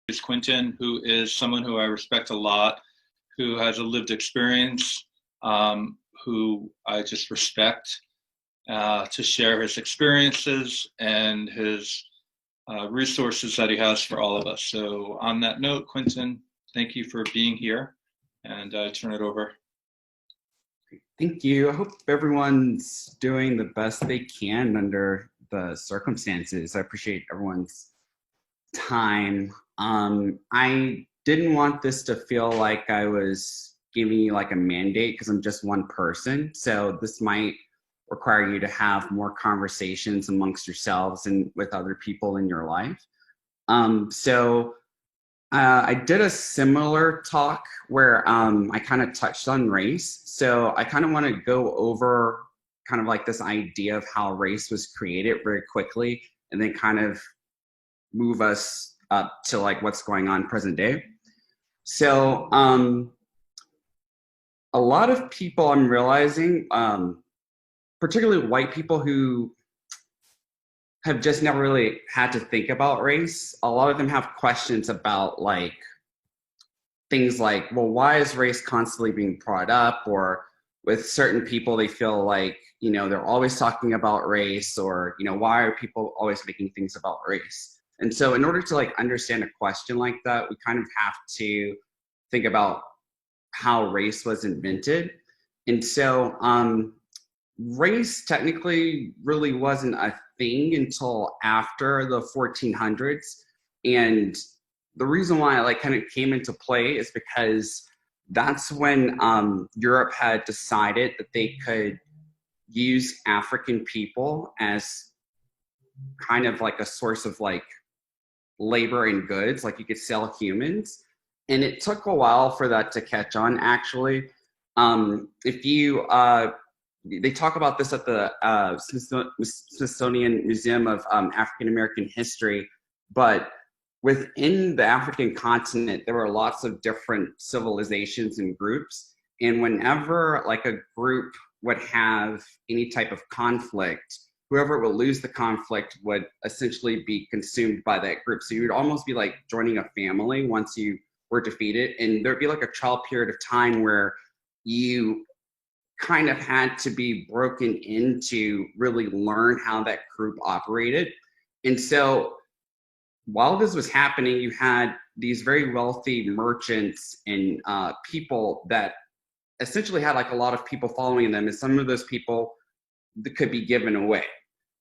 is Quentin, who is someone who I respect a lot, who has a lived experience, who I just respect to share his experiences and his resources that he has for all of us. So on that note, Quentin, thank you for being here, and I turn it over. Thank you. I hope everyone's doing the best they can under the circumstances. I appreciate everyone's time. I didn't want this to feel like I was giving you like a mandate because I'm just one person. So this might require you to have more conversations amongst yourselves and with other people in your life. I did a similar talk where I kind of touched on race. So I kind of want to go over kind of like this idea of how race was created very quickly, and then kind of move us up to like what's going on present day. So a lot of people I'm realizing, particularly white people who have just never really had to think about race. A lot of them have questions about like things like, well, why is race constantly being brought up? Or with certain people, they feel like, you know, they're always talking about race, or, you know, why are people always making things about race? And so in order to like understand a question like that, we kind of have to think about how race was invented. And so race technically really wasn't a thing until after the 1400s. And the reason why it like kind of came into play is because that's when Europe had decided that they could use African people as kind of like a source of like labor and goods, like you could sell humans. And it took a while for that to catch on, actually. If you they talk about this at the Smithsonian Museum of African American History, but within the African continent, there were lots of different civilizations and groups. And whenever like a group would have any type of conflict, whoever would lose the conflict would essentially be consumed by that group. So you would almost be like joining a family once you were defeated. And there'd be like a trial period of time where you kind of had to be broken in to really learn how that group operated. And so while this was happening, you had these very wealthy merchants and people that essentially had like a lot of people following them, and some of those people that could be given away.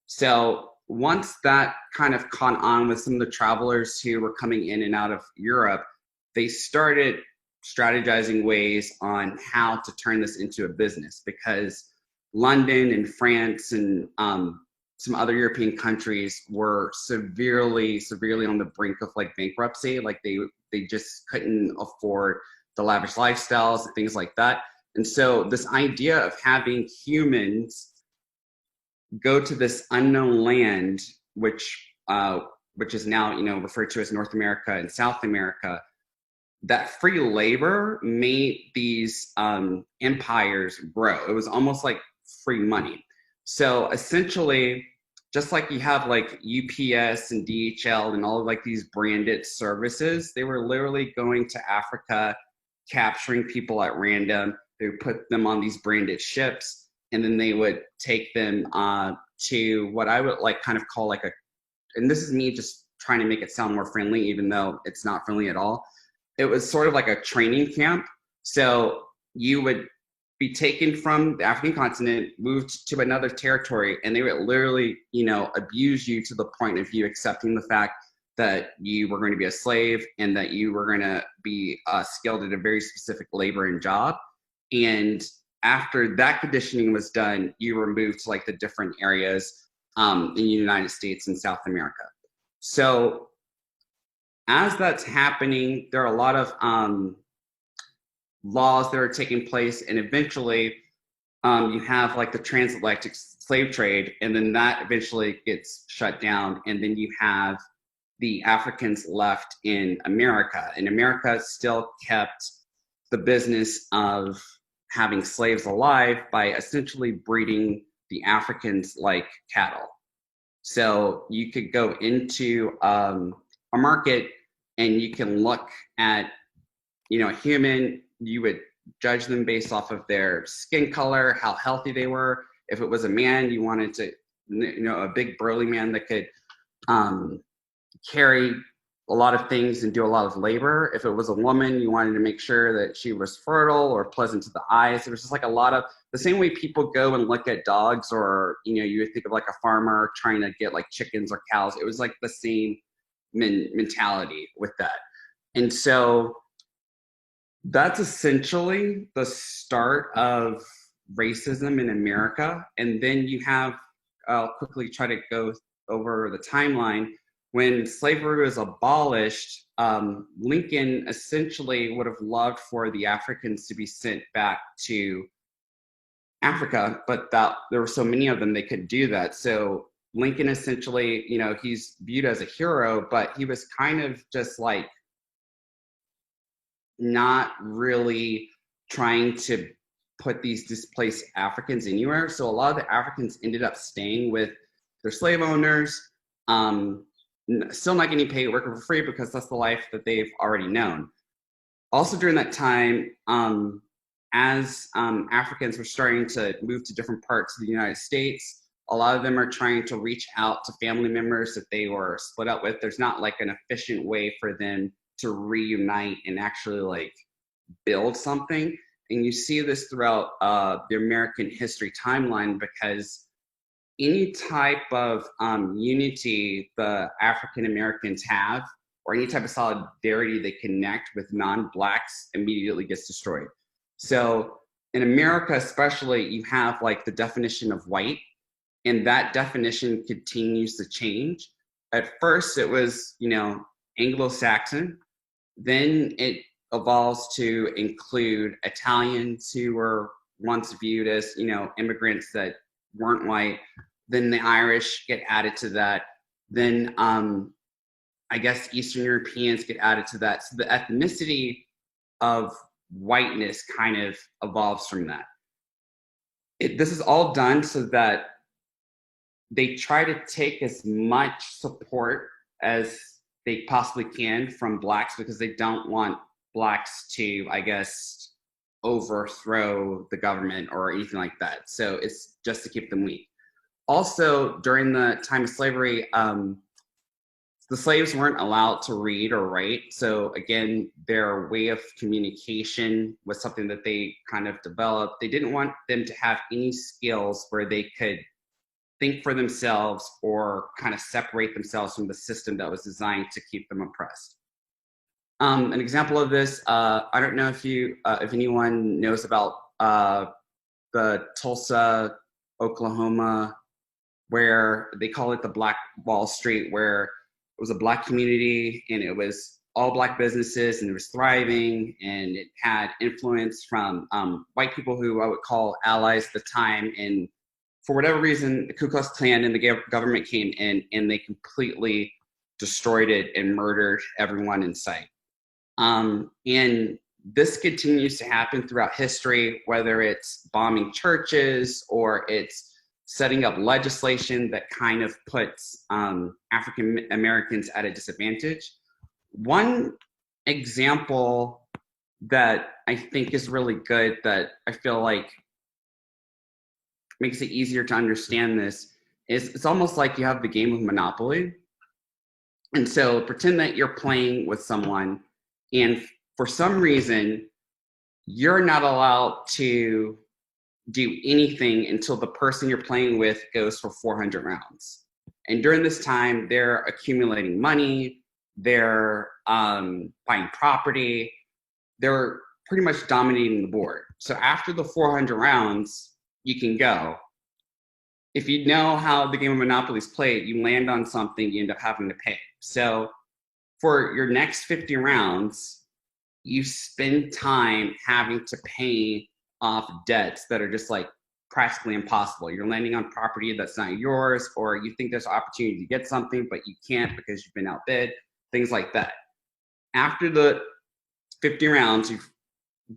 So once that kind of caught on with some of the travelers who were coming in and out of Europe, they started strategizing ways on how to turn this into a business, because London and France and some other European countries were severely on the brink of like bankruptcy. Like they just couldn't afford the lavish lifestyles and things like that. And so this idea of having humans go to this unknown land, which is now, you know, referred to as North America and South America, that free labor made these empires grow. It was almost like free money. So essentially, just like you have like UPS and DHL and all of like these branded services, they were literally going to Africa, capturing people at random. They would put them on these branded ships, and then they would take them to what I would like kind of call like a, and this is me just trying to make it sound more friendly, even though it's not friendly at all. It was sort of like a training camp. So you would be taken from the African continent, moved to another territory, and they would literally, you know, abuse you to the point of you accepting the fact that you were going to be a slave and that you were going to be skilled at a very specific labor and job. And after that conditioning was done, you were moved to like the different areas in the United States and South America. So as that's happening, there are a lot of laws that are taking place, and eventually you have like the transatlantic slave trade, and then that eventually gets shut down, and then you have the Africans left in America, and America still kept the business of having slaves alive by essentially breeding the Africans like cattle. So you could go into a market and you can look at, a human, you would judge them based off of their skin color, how healthy they were. If it was a man, you wanted to, a big burly man that could carry a lot of things and do a lot of labor. If it was a woman, you wanted to make sure that she was fertile or pleasant to the eyes. There was just like a lot of the same way people go and look at dogs, or you would think of like a farmer trying to get like chickens or cows. It was like the same mentality with that. And so that's essentially the start of racism in America. And then you have, I'll quickly try to go over the timeline. When slavery was abolished, Lincoln essentially would have loved for the Africans to be sent back to Africa, but that there were so many of them, they couldn't do that. So Lincoln essentially, he's viewed as a hero, but he was kind of just like not really trying to put these displaced Africans anywhere. So a lot of the Africans ended up staying with their slave owners, still not getting paid, working for free, because that's the life that they've already known. Also during that time, as Africans were starting to move to different parts of the United States, a lot of them are trying to reach out to family members that they were split up with. There's not like an efficient way for them to reunite and actually like build something. And you see this throughout the American history timeline, because any type of unity the African Americans have, or any type of solidarity they connect with non-Blacks, immediately gets destroyed. So in America especially, you have like the definition of white, and that definition continues to change. At first it was, Anglo-Saxon, then it evolves to include Italians who were once viewed as, immigrants that weren't white. Then the Irish get added to that. Then I guess Eastern Europeans get added to that. So the ethnicity of whiteness kind of evolves from that. This is all done so that they try to take as much support as they possibly can from Blacks, because they don't want Blacks to, I guess, overthrow the government or anything like that. So it's just to keep them weak. Also, during the time of slavery, the slaves weren't allowed to read or write. So again, their way of communication was something that they kind of developed. They didn't want them to have any skills where they could think for themselves or kind of separate themselves from the system that was designed to keep them oppressed. An example of this, I don't know if anyone knows about the Tulsa, Oklahoma, where they call it the Black Wall Street, where it was a Black community and it was all Black businesses and it was thriving, and it had influence from white people who I would call allies at the time. And for whatever reason, the Ku Klux Klan and the government came in and they completely destroyed it and murdered everyone in sight. And this continues to happen throughout history, whether it's bombing churches or it's setting up legislation that kind of puts African Americans at a disadvantage. One example that I think is really good, that I feel like makes it easier to understand this, is it's almost like you have the game of Monopoly. And so pretend that you're playing with someone, and for some reason, you're not allowed to do anything until the person you're playing with goes for 400 rounds. And during this time, they're accumulating money, they're buying property, they're pretty much dominating the board. So after the 400 rounds, you can go. If you know how the game of Monopoly is played, you land on something, you end up having to pay. So for your next 50 rounds, you spend time having to pay off debts that are just like practically impossible. You're landing on property that's not yours, or you think there's an opportunity to get something, but you can't because you've been outbid, things like that. After the 50 rounds, you've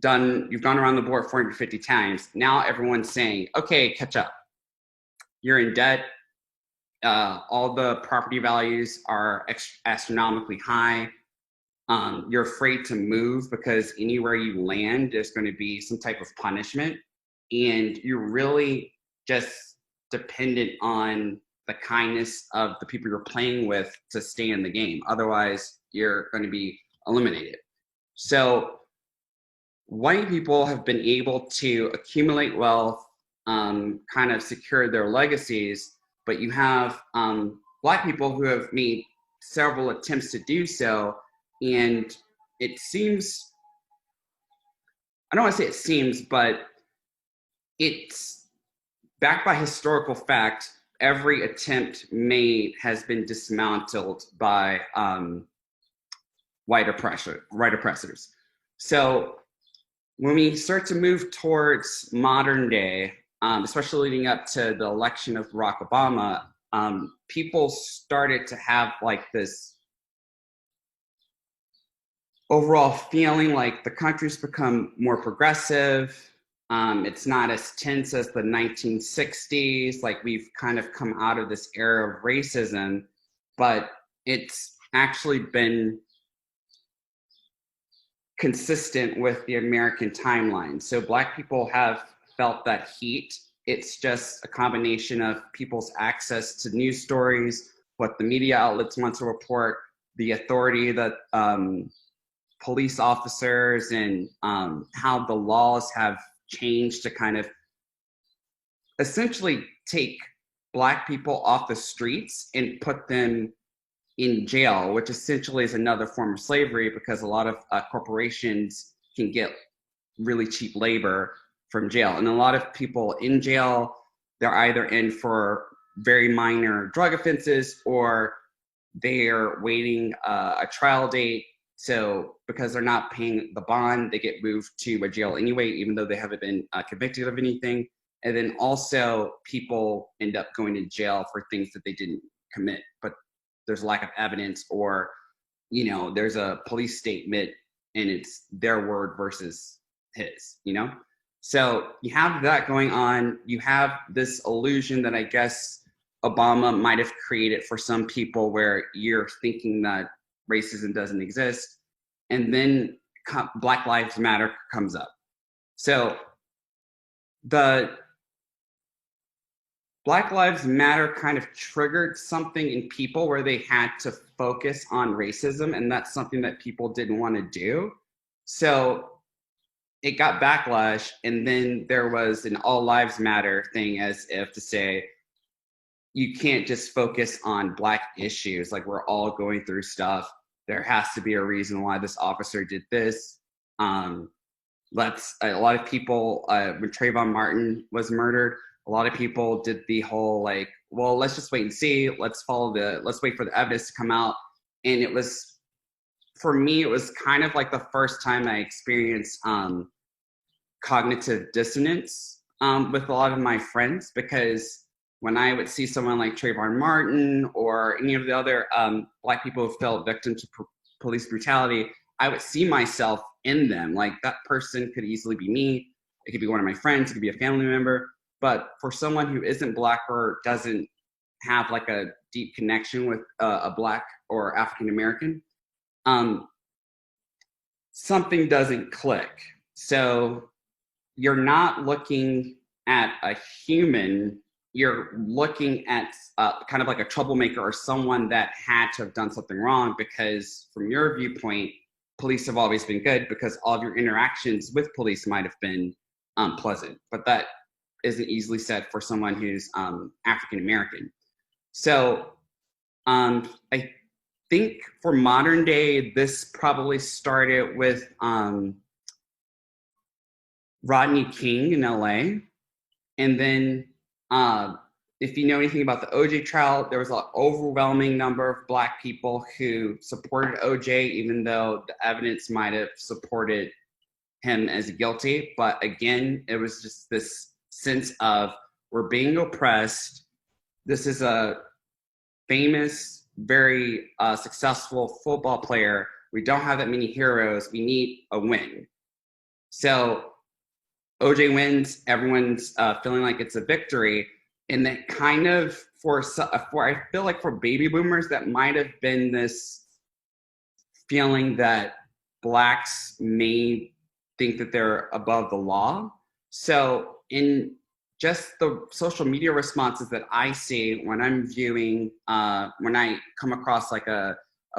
gone around the board 450 times. Now everyone's saying, okay, catch up. You're in debt. All the property values are astronomically high. you're afraid to move because anywhere you land, there's going to be some type of punishment. And you're really just dependent on the kindness of the people you're playing with to stay in the game. Otherwise, you're going to be eliminated. So white people have been able to accumulate wealth, kind of secure their legacies, but you have black people who have made several attempts to do so. And it seems, I don't want to say it seems, but it's backed by historical fact. Every attempt made has been dismantled by white oppressors. So when we start to move towards modern day, especially leading up to the election of Barack Obama, people started to have like this overall feeling like the country's become more progressive. It's not as tense as the 1960s. Like we've kind of come out of this era of racism, but it's actually been consistent with the American timeline. So Black people have felt that heat. It's just a combination of people's access to news stories, what the media outlets want to report, the authority that police officers and how the laws have changed to kind of essentially take Black people off the streets and put them in jail, which essentially is another form of slavery because a lot of corporations can get really cheap labor from jail. And a lot of people in jail, they're either in for very minor drug offenses or they're waiting a trial date. So because they're not paying the bond, they get moved to a jail anyway, even though they haven't been convicted of anything. And then also people end up going to jail for things that they didn't commit, but there's lack of evidence, or, you know, there's a police statement and it's their word versus his, you know? So you have that going on. You have this illusion that I guess Obama might have created for some people where you're thinking that racism doesn't exist. And then Black Lives Matter comes up. So the Black Lives Matter kind of triggered something in people where they had to focus on racism, and that's something that people didn't want to do. So it got backlash, and then there was an all lives matter thing, as if to say, you can't just focus on Black issues. Like, we're all going through stuff. There has to be a reason why this officer did this. A lot of people, when Trayvon Martin was murdered, a lot of people did the whole like, well, let's just wait and see. Let's wait for the evidence to come out. And it was, for me, it was kind of like the first time I experienced cognitive dissonance with a lot of my friends, because when I would see someone like Trayvon Martin or any of the other Black people who fell victim to police brutality, I would see myself in them. Like, that person could easily be me. It could be one of my friends. It could be a family member. But for someone who isn't Black or doesn't have like a deep connection with a Black or African American, something doesn't click. So you're not looking at a human, you're looking at kind of like a troublemaker or someone that had to have done something wrong, because from your viewpoint, police have always been good because all of your interactions with police might have been pleasant. But that isn't easily said for someone who's African American. So I think for modern day, this probably started with Rodney King in LA. And then if you know anything about the OJ trial, there was an overwhelming number of Black people who supported OJ, even though the evidence might have supported him as guilty. But again, it was just this sense of, we're being oppressed. This is a famous, very successful football player. We don't have that many heroes. We need a win. So OJ wins. Everyone's feeling like it's a victory. And that kind of, I feel like for baby boomers, that might have been this feeling that Blacks may think that they're above the law. So in just the social media responses that I see when I'm viewing, when I come across like a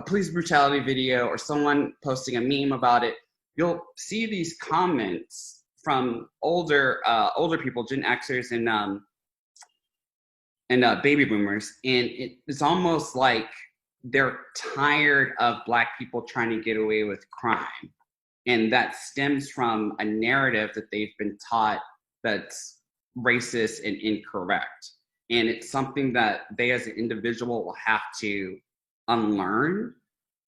police brutality video or someone posting a meme about it, you'll see these comments from older people, Gen Xers and baby boomers, and it's almost like they're tired of Black people trying to get away with crime, and that stems from a narrative that they've been taught that's racist and incorrect, and it's something that they as an individual will have to unlearn.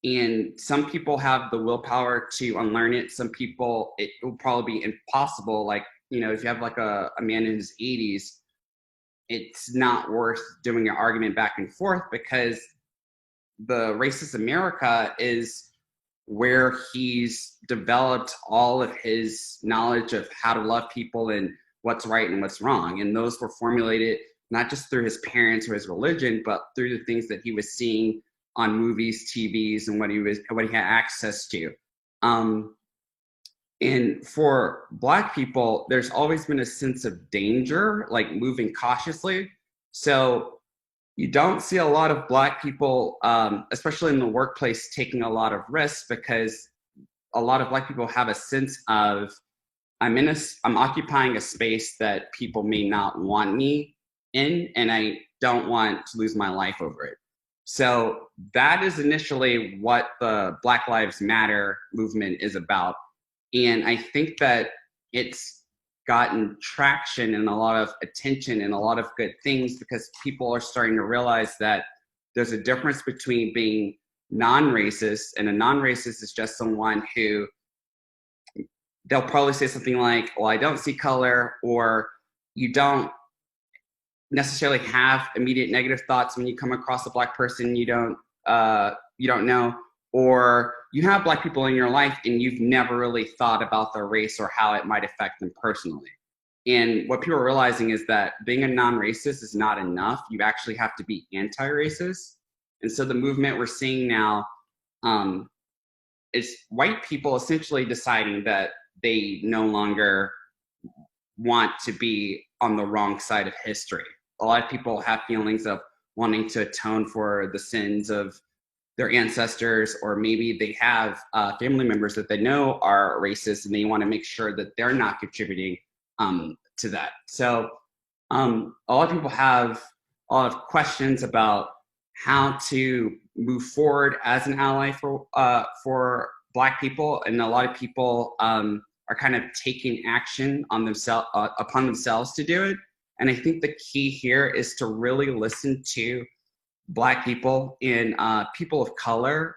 And some people have the willpower to unlearn it. Some people, it will probably be impossible. Like, if you have like a man in his 80s, it's not worth doing an argument back and forth, because the racist America is where he's developed all of his knowledge of how to love people and what's right and what's wrong. And those were formulated not just through his parents or his religion, but through the things that he was seeing on movies, TVs, and what he had access to. And for Black people, there's always been a sense of danger, like moving cautiously. So you don't see a lot of Black people, especially in the workplace, taking a lot of risks, because a lot of Black people have a sense of, I'm occupying a space that people may not want me in, and I don't want to lose my life over it. So that is initially what the Black Lives Matter movement is about. And I think that it's gotten traction and a lot of attention and a lot of good things, because people are starting to realize that there's a difference between being non-racist, and a non-racist is just someone who, they'll probably say something like, well, I don't see color, or you don't necessarily have immediate negative thoughts when you come across a Black person you don't know, or you have Black people in your life and you've never really thought about their race or how it might affect them personally. And what people are realizing is that being a non-racist is not enough. You actually have to be anti-racist. And so the movement we're seeing now is white people essentially deciding that they no longer want to be on the wrong side of history. A lot of people have feelings of wanting to atone for the sins of their ancestors, or maybe they have family members that they know are racist and they want to make sure that they're not contributing to that. So a lot of people have a lot of questions about how to move forward as an ally for Black people, and a lot of people are kind of taking action on themselves upon themselves to do it. And I think the key here is to really listen to Black people and people of color,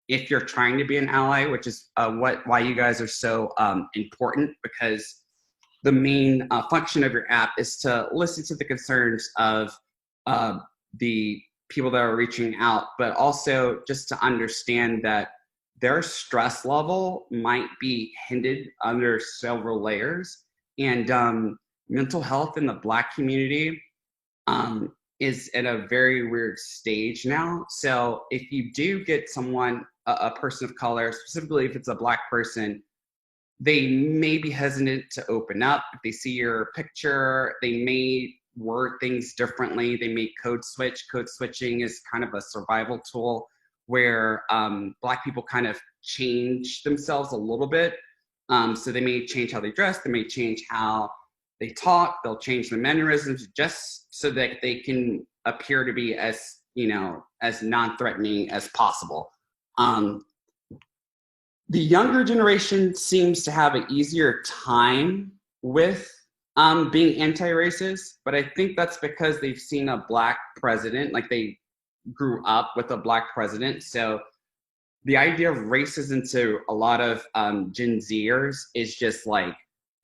if you're trying to be an ally, which is why you guys are so important, because the main function of your app is to listen to the concerns of the people that are reaching out, but also just to understand that their stress level might be hindered under several layers. And mental health in the Black community is at a very weird stage now. So if you do get someone, a person of color, specifically if it's a Black person, they may be hesitant to open up. If they see your picture, they may word things differently. They may code switch. Code switching is kind of a survival tool where Black people kind of change themselves a little bit. So they may change how they dress. They may change how they talk. They'll change their mannerisms just so that they can appear to be as, as non-threatening as possible. The younger generation seems to have an easier time with being anti-racist, but I think that's because they've seen a Black president, like they grew up with a Black president. So the idea of racism to a lot of Gen Zers is just like,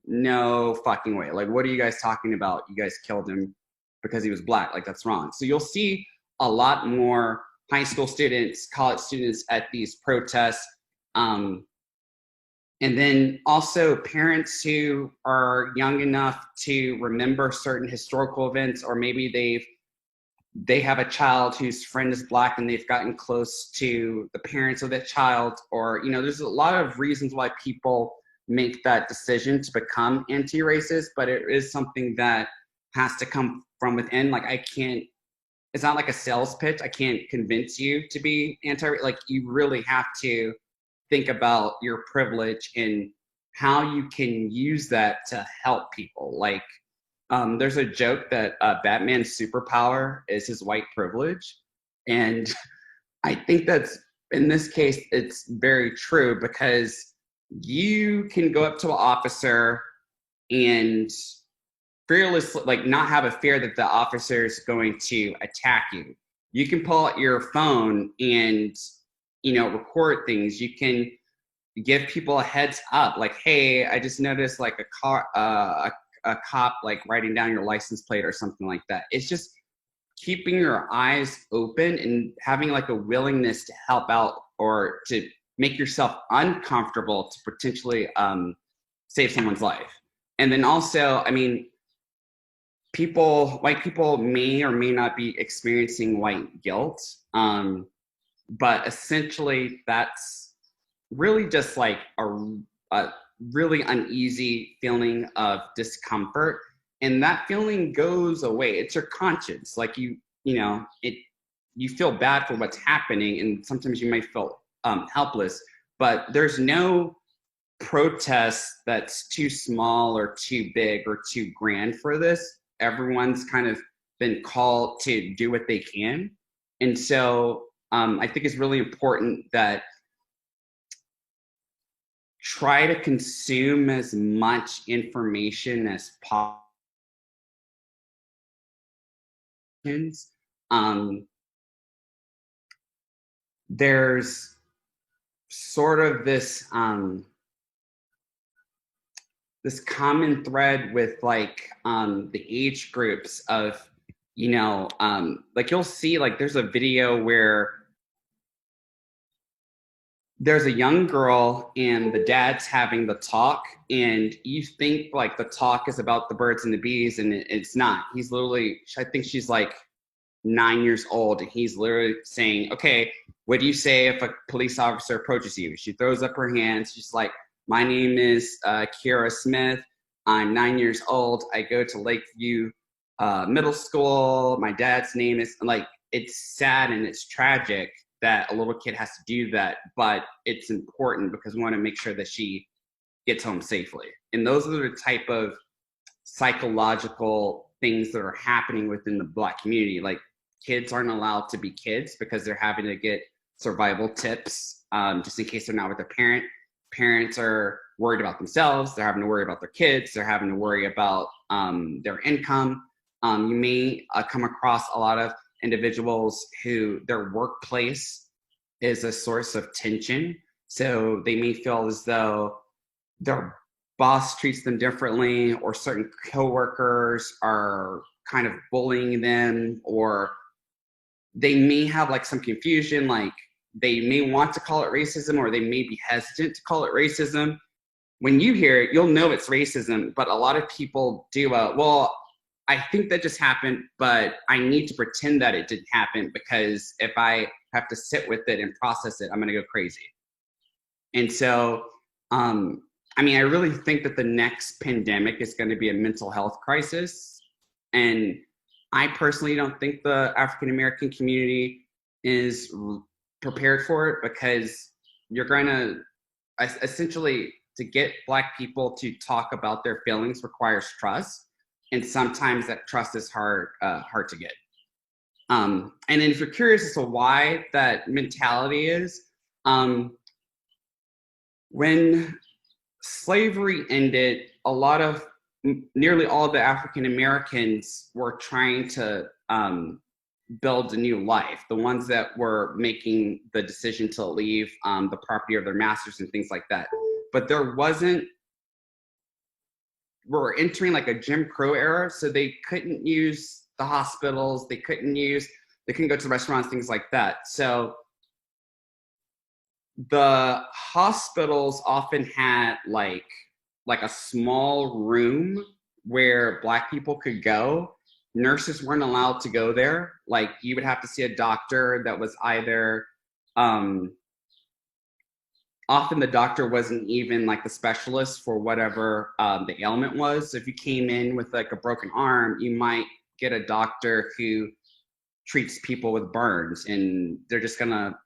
no fucking way. Like, what are you guys talking about? You guys killed him because he was Black. Like, that's wrong. So you'll see a lot more high school students, college students at these protests. And then also parents who are young enough to remember certain historical events, or maybe they've they have a child whose friend is Black and they've gotten close to the parents of that child, or, you know, there's a lot of reasons why people make that decision to become anti-racist, but it is something that has to come from within. Like, I can't, it's not like a sales pitch. I can't convince you to be like, you really have to think about your privilege and how you can use that to help people. Like, there's a joke that Batman's superpower is his white privilege. And I think that's, in this case, it's very true, because you can go up to an officer and fearlessly, like, not have a fear that the officer is going to attack you. You can pull out your phone and, you know, record things. You can give people a heads up, like, hey, I just noticed like a cop like writing down your license plate or something like that. It's just keeping your eyes open and having like a willingness to help out or to make yourself uncomfortable to potentially save someone's life. And then also, I mean, white people may or may not be experiencing white guilt, but essentially that's really just like a really uneasy feeling of discomfort, and that feeling goes away. It's your conscience. Like, you know, you feel bad for what's happening, and sometimes you might feel helpless, but there's no protest that's too small or too big or too grand for this. Everyone's kind of been called to do what they can. And so I think it's really important that try to consume as much information as possible. There's sort of this this common thread with like the age groups of, you know, like you'll see like there's a video where there's a young girl and the dad's having the talk, and you think like the talk is about the birds and the bees, and it's not. He's literally, I think she's like 9 years old, and he's literally saying, okay, what do you say if a police officer approaches you? She throws up her hands. She's like, my name is Kiara Smith. I'm 9 years old. I go to Lakeview Middle School. My dad's name is, like, it's sad and it's tragic that a little kid has to do that, but it's important because we want to make sure that she gets home safely. And those are the type of psychological things that are happening within the Black community. Like, kids aren't allowed to be kids because they're having to get survival tips just in case they're not with their parent. Parents are worried about themselves. They're having to worry about their kids. They're having to worry about their income. You may come across a lot of individuals who their workplace is a source of tension. So they may feel as though their boss treats them differently, or certain coworkers are kind of bullying them, or they may have like some confusion, like they may want to call it racism, or they may be hesitant to call it racism. When you hear it, you'll know it's racism, but a lot of people do, well, I think that just happened, but I need to pretend that it didn't happen, because if I have to sit with it and process it, I'm going to go crazy. And so, I mean, I really think that the next pandemic is going to be a mental health crisis. And I personally don't think the African American community is prepared for it, because you're going to essentially, to get Black people to talk about their feelings requires trust. And sometimes that trust is hard to get. And then if you're curious as to why that mentality is, when slavery ended, nearly all of the African Americans were trying to build a new life. The ones that were making the decision to leave the property of their masters and things like that. But we're entering like a Jim Crow era, so they couldn't use the hospitals, they couldn't go to restaurants, things like that. So the hospitals often had like a small room where Black people could go nurses weren't allowed to go there. Like, you would have to see a doctor that was either, often the doctor wasn't even like the specialist for whatever the ailment was. So if you came in with like a broken arm, you might get a doctor who treats people with burns, and they're just gonna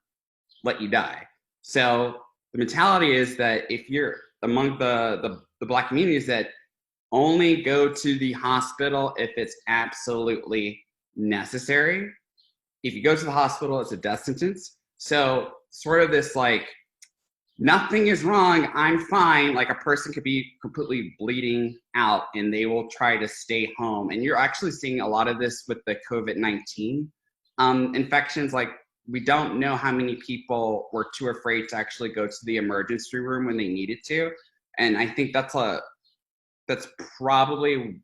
let you die. So the mentality is that if you're among the Black communities, that only go to the hospital if it's absolutely necessary. If you go to the hospital, it's a death sentence. So sort of this like, nothing is wrong, I'm fine. Like, a person could be completely bleeding out and they will try to stay home. And you're actually seeing a lot of this with the COVID-19 infections. Like, we don't know how many people were too afraid to actually go to the emergency room when they needed to. And I think that's probably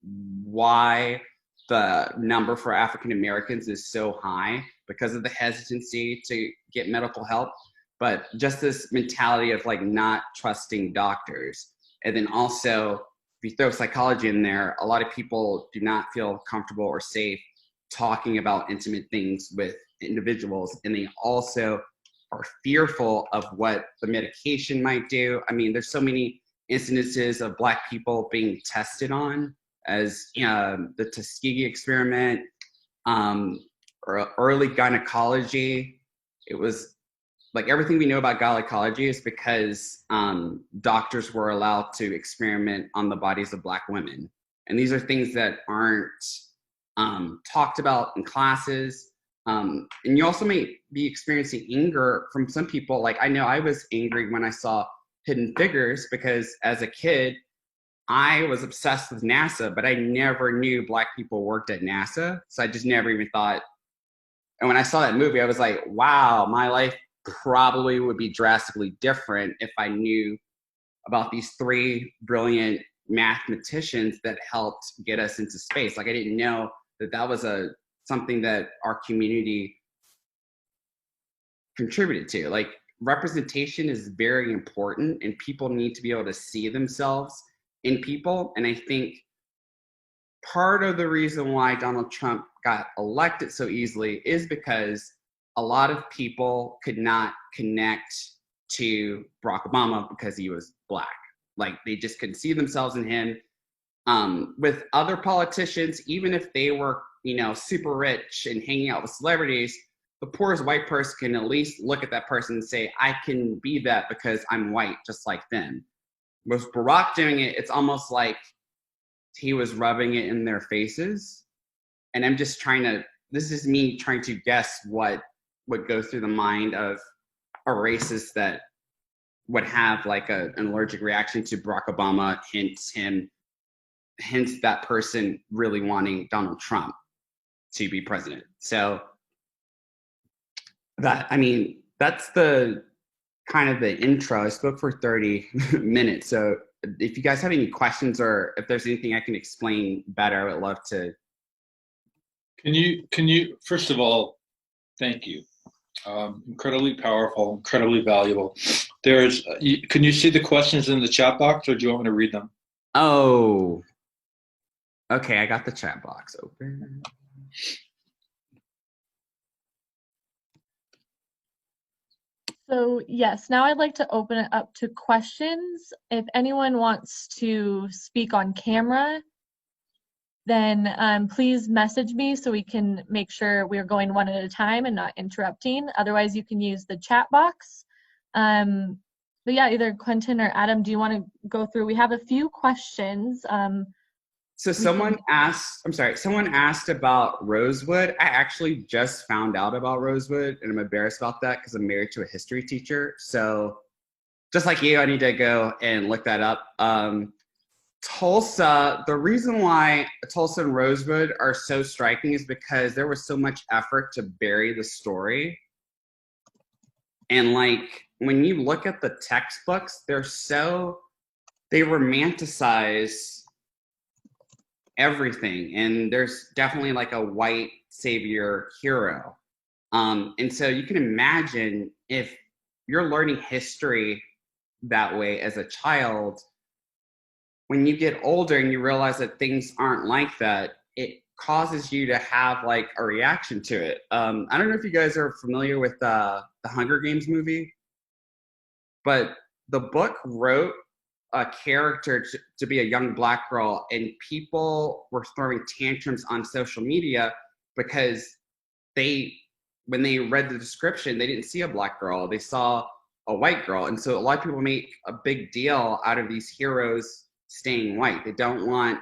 why the number for African Americans is so high, because of the hesitancy to get medical help. But just this mentality of like not trusting doctors. And then also, if you throw psychology in there, a lot of people do not feel comfortable or safe talking about intimate things with individuals. And they also are fearful of what the medication might do. I mean, there's so many incidences of Black people being tested on, as the Tuskegee experiment, or early gynecology. It was like, everything we know about gynecology is because doctors were allowed to experiment on the bodies of Black women. And these are things that aren't talked about in classes. And you also may be experiencing anger from some people. Like, I know I was angry when I saw Hidden Figures, because as a kid, I was obsessed with NASA, but I never knew Black people worked at NASA. So I just never even thought. And when I saw that movie, I was like, wow, my life probably would be drastically different if I knew about these three brilliant mathematicians that helped get us into space. Like, I didn't know that was something that our community contributed to. Like, representation is very important, and people need to be able to see themselves in people. And I think part of the reason why Donald Trump got elected so easily is because a lot of people could not connect to Barack Obama because he was Black. Like, they just couldn't see themselves in him. With other politicians, even if they were, super rich and hanging out with celebrities, the poorest white person can at least look at that person and say, I can be that because I'm white, just like them. With Barack doing it, it's almost like he was rubbing it in their faces. And this is me trying to guess what would go through the mind of a racist that would have like an allergic reaction to Barack Obama, hence that person really wanting Donald Trump to be president. So that's the kind of the intro. I spoke for 30 minutes. So if you guys have any questions, or if there's anything I can explain better, I would love to. Can you, first of all, thank you. Incredibly powerful, incredibly valuable. Can you see the questions in the chat box, or do you want me to read them? Oh, okay. I got the chat box open. So yes, now I'd like to open it up to questions. If anyone wants to speak on camera, then please message me so we can make sure we're going one at a time and not interrupting. Otherwise, you can use the chat box. But yeah, either Quentin or Adam, do you want to go through? We have a few questions. So someone asked about Rosewood. I actually just found out about Rosewood, and I'm embarrassed about that because I'm married to a history teacher. So just like you, I need to go and look that up. Tulsa, the reason why Tulsa and Rosewood are so striking is because there was so much effort to bury the story. And like, when you look at the textbooks, they romanticize everything. And there's definitely like a white savior hero. And so you can imagine, if you're learning history that way as a child, when you get older and you realize that things aren't like that, it causes you to have like a reaction to it. I don't know if you guys are familiar with the Hunger Games movie, but the book wrote a character to be a young black girl, and people were throwing tantrums on social media because when they read the description, they didn't see a black girl, they saw a white girl. And so a lot of people make a big deal out of these heroes staying white. They don't like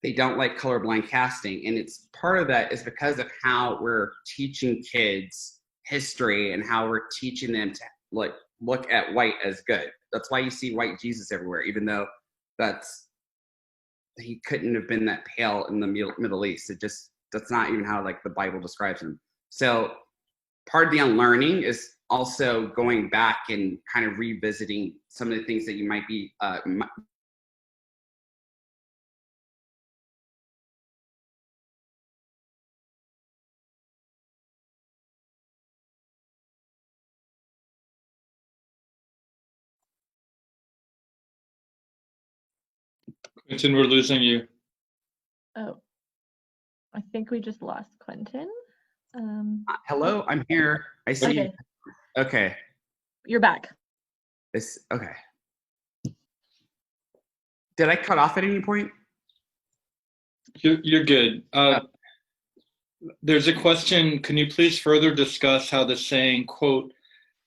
colorblind casting. And it's part of that is because of how we're teaching kids history and how we're teaching them to like look at white as good. That's why you see white Jesus everywhere, even though he couldn't have been that pale in the Middle East. That's not even how like the Bible describes him. So part of the unlearning is also going back and kind of revisiting some of the things that you might be Quentin, we're losing you. Oh, I think we just lost Quentin. hello, I'm here. I see. Okay. Okay. You're back. Okay. Did I cut off at any point? You're good. There's a question. Can you please further discuss how the saying, quote,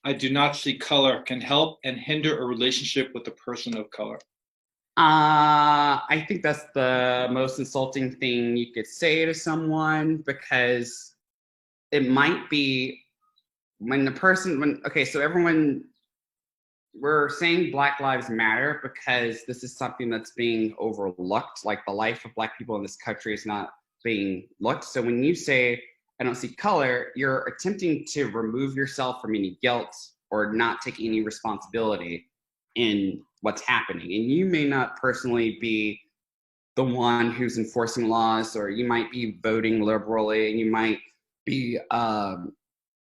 "I do not see color," can help and hinder a relationship with a person of color? I think that's the most insulting thing you could say to someone, because it might be so everyone, we're saying Black Lives Matter because this is something that's being overlooked. Like the life of Black people in this country is not being looked. So when you say, "I don't see color," you're attempting to remove yourself from any guilt or not take any responsibility in what's happening. And you may not personally be the one who's enforcing laws, or you might be voting liberally, and you might be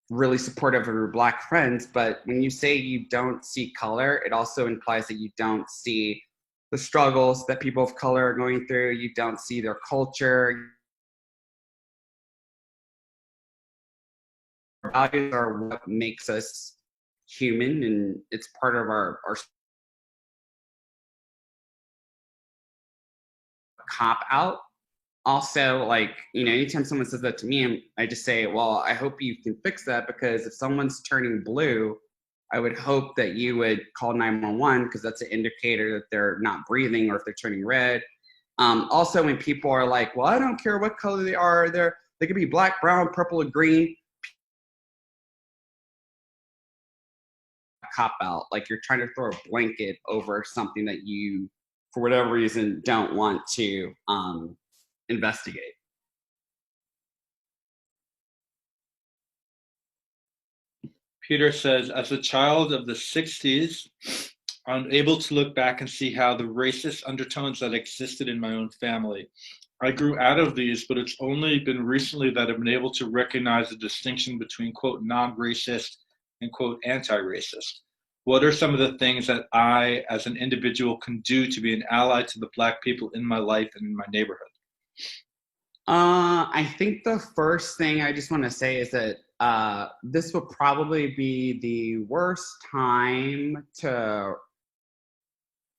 really supportive of your Black friends. But when you say you don't see color, it also implies that you don't see the struggles that people of color are going through. You don't see their culture. Our values are what makes us human, and it's part of our cop out. Also, like, anytime someone says that to me, I just say, well, I hope you can fix that, because if someone's turning blue, I would hope that you would call 911, because that's an indicator that they're not breathing, or if they're turning red. Also, when people are like, well, I don't care what color they are, they could be black, brown, purple, or green. Cop out. Like, you're trying to throw a blanket over something that you, for whatever reason, don't want to investigate. Peter says, as a child of the 60s, I'm able to look back and see how the racist undertones that existed in my own family. I grew out of these, but it's only been recently that I've been able to recognize the distinction between, quote, non-racist and, quote, anti-racist. What are some of the things that I, as an individual, can do to be an ally to the Black people in my life and in my neighborhood? I think the first thing I just want to say is that this would probably be the worst time to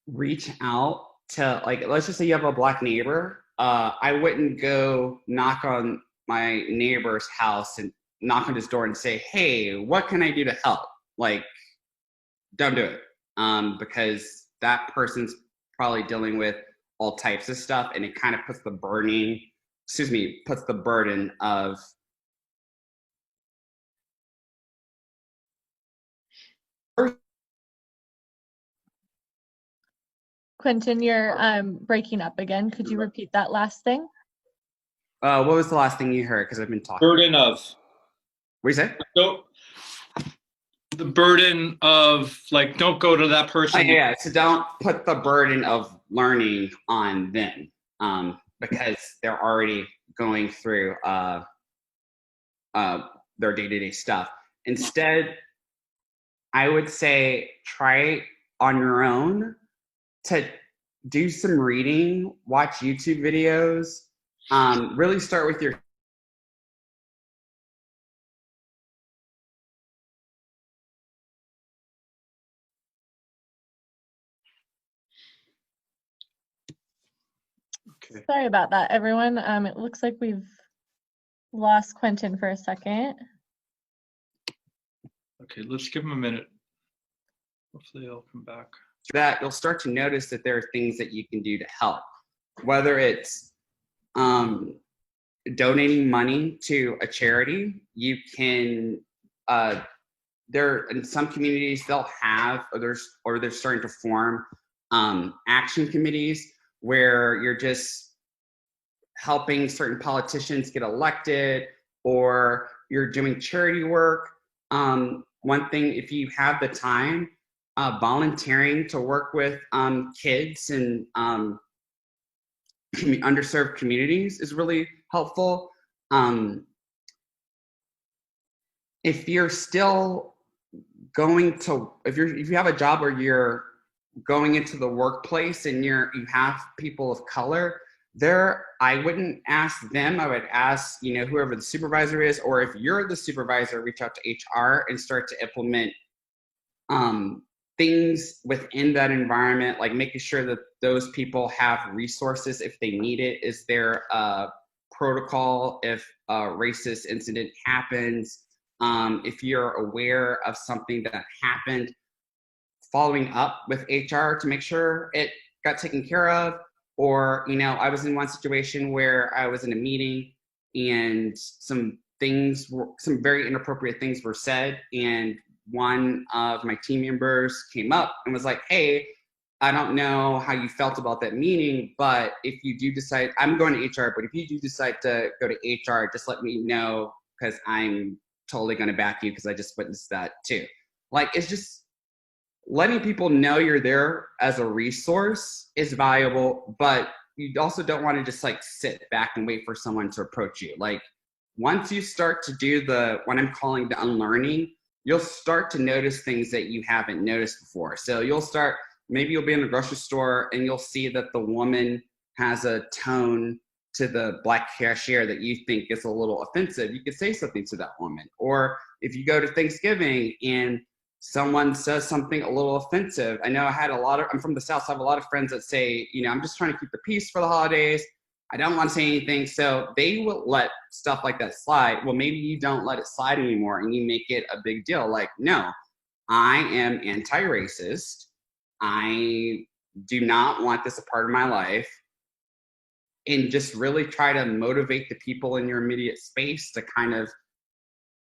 reach out to, like, let's just say you have a Black neighbor. I wouldn't go knock on my neighbor's house and knock on his door and say, "Hey, what can I do to help?" Like, don't do it, because that person's probably dealing with all types of stuff, and it kind of puts the burden of Quentin, you're breaking up again. Could you repeat that last thing? what was the last thing you heard? Because I've been talking. Burden of. What do you say? So, the burden of, like, don't go to that person. Yeah, so don't put the burden of learning on them, because they're already going through their day-to-day stuff. Instead, I would say try on your own to do some reading, watch YouTube videos, Really start with your Okay. Sorry about that, everyone. It looks like we've lost Quentin for a second. Okay, let's give him a minute. Hopefully he'll come back. that, you'll start to notice that there are things that you can do to help, whether it's donating money to a charity. You can there in some communities they'll have or they're starting to form action committees where you're just helping certain politicians get elected, or you're doing charity work. One thing, if you have the time, volunteering to work with kids and underserved communities is really helpful. If you're still going to, if you have a job where you're going into the workplace and you have people of color there, I wouldn't ask them. I would ask, whoever the supervisor is, or if you're the supervisor, reach out to HR and start to implement things within that environment, like making sure that those people have resources if they need it. Is there a protocol if a racist incident happens? If you're aware of something that happened, following up with HR to make sure it got taken care of. Or, I was in one situation where I was in a meeting and some very inappropriate things were said. And one of my team members came up and was like, hey, I don't know how you felt about that meeting, but if you do decide, I'm going to HR, but if you do decide to go to HR, just let me know, because I'm totally going to back you, because I just witnessed that too. Like, it's just letting people know you're there as a resource is valuable, but you also don't want to just like sit back and wait for someone to approach you. Like, once you start to do what I'm calling the unlearning, you'll start to notice things that you haven't noticed before. So maybe you'll be in a grocery store and you'll see that the woman has a tone to the black cashier that you think is a little offensive. You could say something to that woman. Or if you go to Thanksgiving and someone says something a little offensive. I know I'm from the South, so I have a lot of friends that say, I'm just trying to keep the peace for the holidays. I don't want to say anything. So they will let stuff like that slide. Well, maybe you don't let it slide anymore and you make it a big deal. Like, no, I am anti-racist. I do not want this a part of my life. And just really try to motivate the people in your immediate space to kind of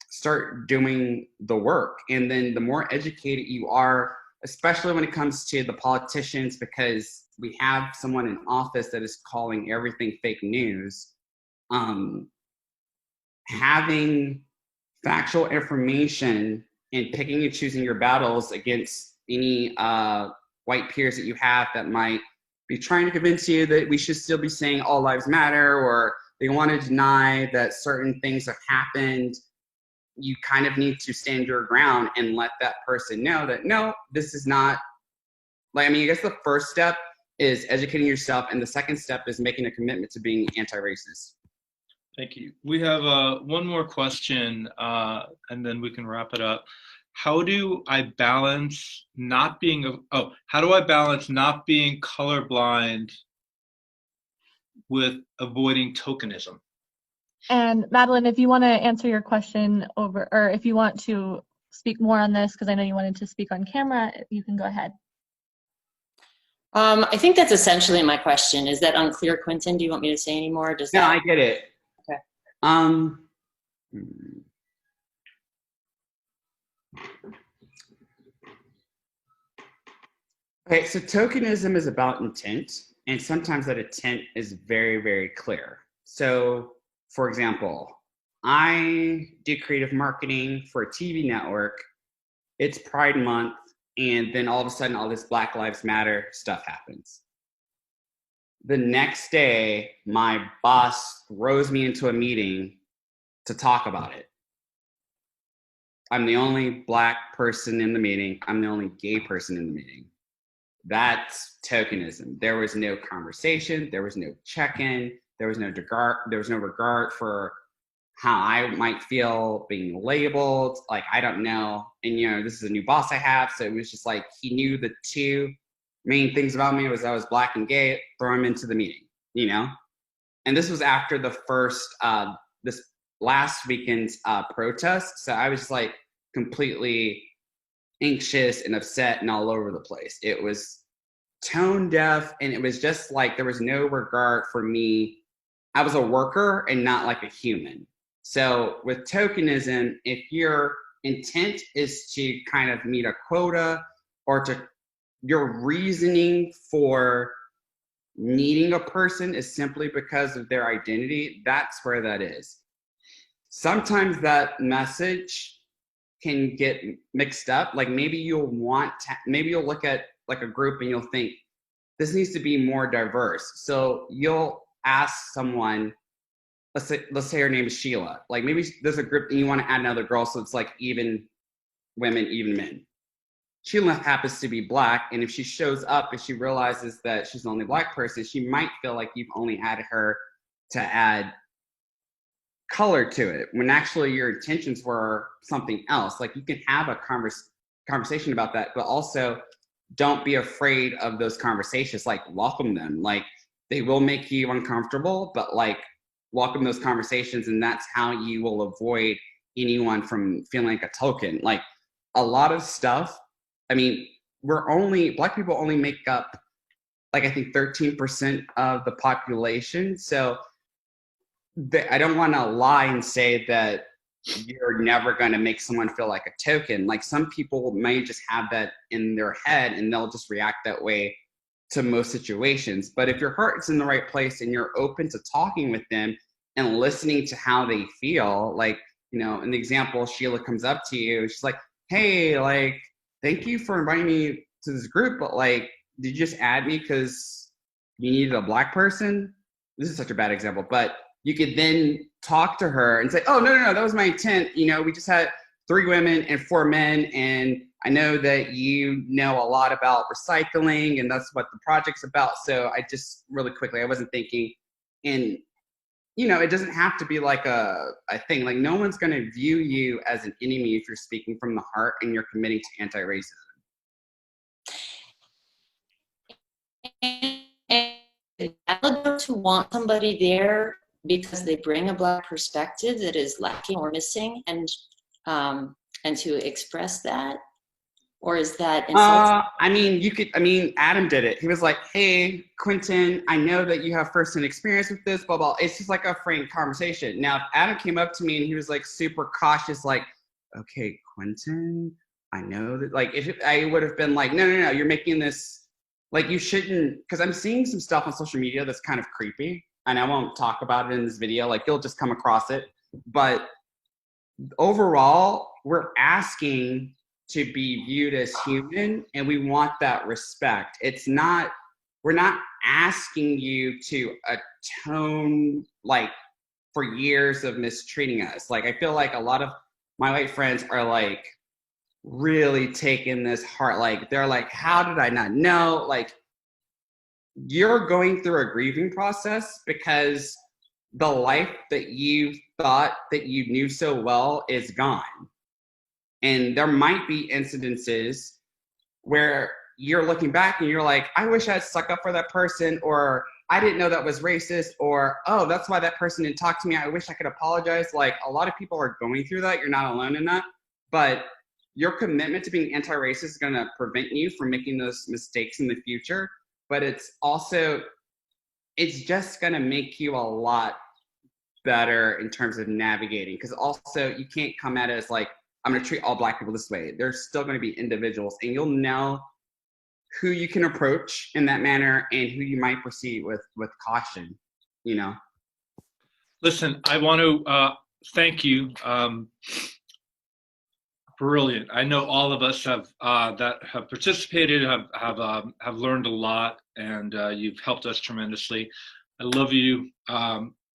start doing the work. And then the more educated you are, especially when it comes to the politicians, because we have someone in office that is calling everything fake news, having factual information and picking and choosing your battles against any white peers that you have that might be trying to convince you that we should still be saying all lives matter, or they want to deny that certain things have happened. You kind of need to stand your ground and let that person know that, no, this is not, I guess the first step is educating yourself, and the second step is making a commitment to being anti-racist. Thank you. We have one more question, and then we can wrap it up. How do I balance not being colorblind with avoiding tokenism? And Madeline, if you want to answer your question or if you want to speak more on this, because I know you wanted to speak on camera, you can go ahead. I think that's essentially my question. Is that unclear, Quentin? Do you want me to say any more? No, I get it. Okay. Okay, so tokenism is about intent, and sometimes that intent is very, very clear. So, for example, I do creative marketing for a TV network. It's Pride Month, and then all of a sudden, all this Black Lives Matter stuff happens. The next day, my boss throws me into a meeting to talk about it. I'm the only Black person in the meeting. I'm the only gay person in the meeting. That's tokenism. There was no conversation. There was no check-in. There was no regard for how I might feel being labeled. Like, I don't know. And, you know, this is a new boss I have. So it was just like, he knew the two main things about me was I was Black and gay, throw him into the meeting, you know? And this was after the first, this last weekend's protest. So I was just like completely anxious and upset and all over the place. It was tone deaf, and it was just like there was no regard for me. I was a worker and not like a human. So with tokenism, if your intent is to kind of meet a quota, or to your reasoning for needing a person is simply because of their identity, that's where that is. Sometimes that message can get mixed up. Like, maybe you'll look at like a group and you'll think this needs to be more diverse. So you'll ask someone, let's say her name is Sheila. Like, maybe there's a group and you want to add another girl, so it's like even women, even men. Sheila happens to be Black, and if she shows up and she realizes that she's the only Black person, she might feel like you've only added her to add color to it, when actually your intentions were something else. Like, you can have a conversation about that, but also don't be afraid of those conversations. Like, welcome them. Like, they will make you uncomfortable, but like, welcome those conversations, and that's how you will avoid anyone from feeling like a token. Like, a lot of stuff, I mean, Black people only make up, like, I think 13% of the population. So I don't want to lie and say that you're never going to make someone feel like a token. Like, some people may just have that in their head and they'll just react that way to most situations. But if your heart's in the right place and you're open to talking with them and listening to how they feel, like, you know, in the example, Sheila comes up to you, she's like, hey, like, thank you for inviting me to this group, but like, did you just add me because you needed a Black person? This is such a bad example, but you could then talk to her and say, oh, no, that was my intent. You know, we just had 3 women and 4 men, and I know that you know a lot about recycling, and that's what the project's about. So I just really quickly, I wasn't thinking. And, you know, it doesn't have to be like a thing. Like, no one's going to view you as an enemy if you're speaking from the heart and you're committing to anti-racism. And it's valid to want somebody there because they bring a Black perspective that is lacking or missing, and to express that, or is that insulting? I mean, Adam did it. He was like, hey, Quentin, I know that you have first-hand experience with this, blah, blah. It's just like a frank conversation. Now, if Adam came up to me and he was like super cautious, like, okay, Quentin, I know that, like, I would have been like, no, you're making this, like, you shouldn't, because I'm seeing some stuff on social media that's kind of creepy, and I won't talk about it in this video. Like, you'll just come across it. But overall, we're asking to be viewed as human, and we want that respect. We're not asking you to atone, like, for years of mistreating us. Like, I feel like a lot of my white friends are like really taking this hard. Like, they're like, how did I not know? Like, you're going through a grieving process because the life that you thought that you knew so well is gone. And there might be incidences where you're looking back and you're like, I wish I had stuck up for that person, or I didn't know that was racist, or, oh, that's why that person didn't talk to me. I wish I could apologize. Like, a lot of people are going through that. You're not alone in that. But your commitment to being anti-racist is going to prevent you from making those mistakes in the future. But it's just going to make you a lot better in terms of navigating. Because also, you can't come at it as like, I'm going to treat all Black people this way. There's still going to be individuals, and you'll know who you can approach in that manner and who you might proceed with caution, you know? Listen, I want to thank you. Brilliant. I know all of us have that have participated, have learned a lot, and you've helped us tremendously. I love you.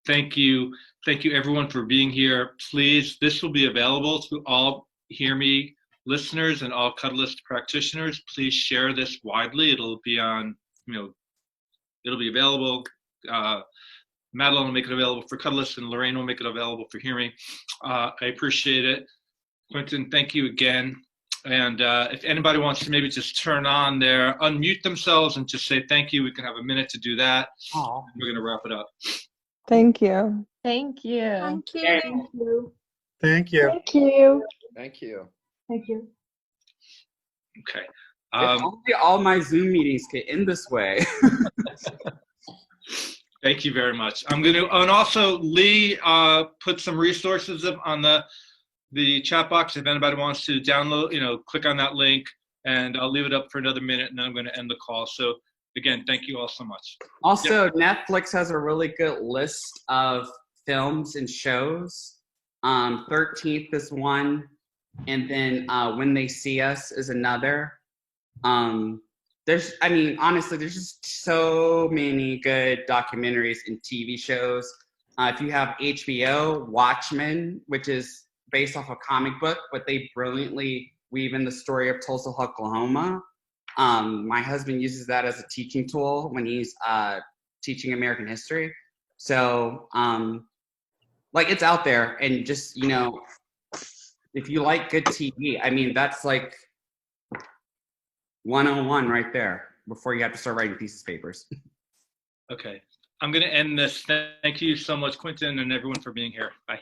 Thank you everyone for being here. Please, this will be available to all Hear Me listeners and all Cuddlist practitioners. Please share this widely. It'll be on, it'll be available. Madeline will make it available for Cuddlist, and Lorraine will make it available for Hearing. I appreciate it. Quentin, thank you again. And if anybody wants to maybe just unmute themselves and just say thank you, we can have a minute to do that. Oh. We're going to wrap it up. Thank you. Thank you. Thank you. Thank you. Thank you. Thank you. Thank you. Thank you. Okay. If only all my Zoom meetings could end this way. Thank you very much. I'm going to, and also Lee put some resources up on the chat box if anybody wants to download, click on that link, and I'll leave it up for another minute and then I'm going to end the call. So again, thank you all so much. Also, Netflix has a really good list of films and shows. 13th is one, and then When They See Us is another. Honestly, there's just so many good documentaries and TV shows. If you have HBO, Watchmen, which is based off a comic book, but they brilliantly weave in the story of Tulsa, Oklahoma. My husband uses that as a teaching tool when he's teaching American history. So, it's out there, and just, if you like good TV, that's like 101 right there before you have to start writing thesis papers. Okay. I'm going to end this. Thank you so much, Quentin, and everyone for being here. Bye.